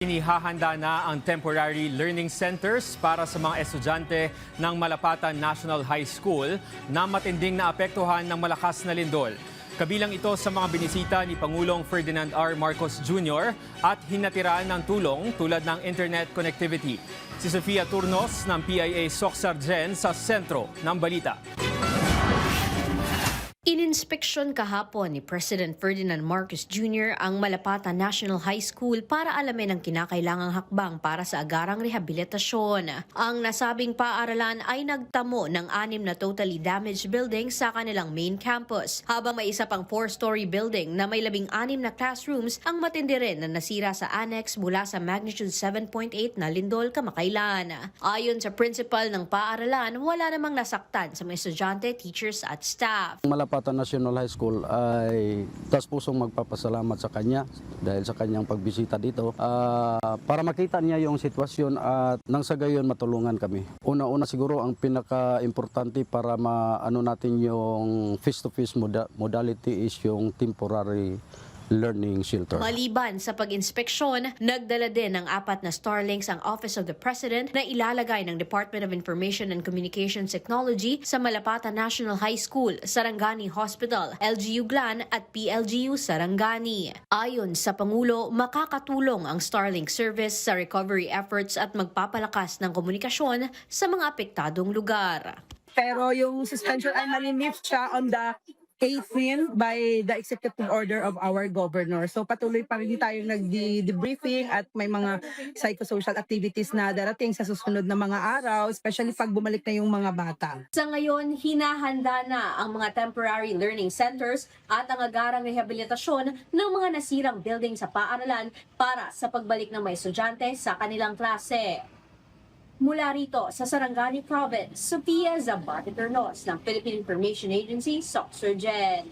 Inihahanda na ang temporary learning centers para sa mga estudyante ng Malapatan National High School na matinding naapektuhan ng malakas na lindol. Kabilang ito sa mga binisita ni Pangulong Ferdinand R. Marcos Jr. at hinatiran ng tulong tulad ng internet connectivity. Si Sofia Turnos ng PIA Socsargen sa sentro ng balita. Ininspeksyon kahapon ni President Ferdinand Marcos Jr. ang Malapatan National High School para alamin ang kinakailangang hakbang para sa agarang rehabilitasyon. Ang nasabing paaralan ay nagtamo ng 6 na totally damaged buildings sa kanilang main campus, habang may isa pang 4-story building na may 16 na classrooms ang matindi rin na nasira sa annex mula sa magnitude 7.8 na lindol kamakailan. Ayon sa principal ng paaralan, wala namang nasaktan sa mga estudyante, teachers at staff. Malapatan National High School ay taos-pusong magpapasalamat sa kanya dahil sa kanyang pagbisita dito para makita niya yung sitwasyon at nang sa gayon matulungan kami. Una-una siguro ang pinaka-importante para maano natin yung face-to-face modality is yung temporary learning shelter. Maliban sa pag-inspeksyon, nagdala din ng 4 na Starlinks ang Office of the President na ilalagay ng Department of Information and Communications Technology sa Malapatan National High School, Sarangani Hospital, LGU Glan at PLGU Sarangani. Ayon sa Pangulo, makakatulong ang Starlink service sa recovery efforts at magpapalakas ng komunikasyon sa mga apektadong lugar. Pero yung suspension ay nalilift siya on the 18 by the executive order of our governor. So patuloy pa rin tayong nag-debriefing at may mga psychosocial activities na darating sa susunod na mga araw, especially pag bumalik na yung mga bata. Sa ngayon, hinahanda na ang mga temporary learning centers at ang agarang rehabilitasyon ng mga nasirang building sa paaralan para sa pagbalik ng mga estudyante sa kanilang klase. Mula rito sa Sarangani Province, Sofia Zabate Turnos ng Philippine Information Agency, Socsargen.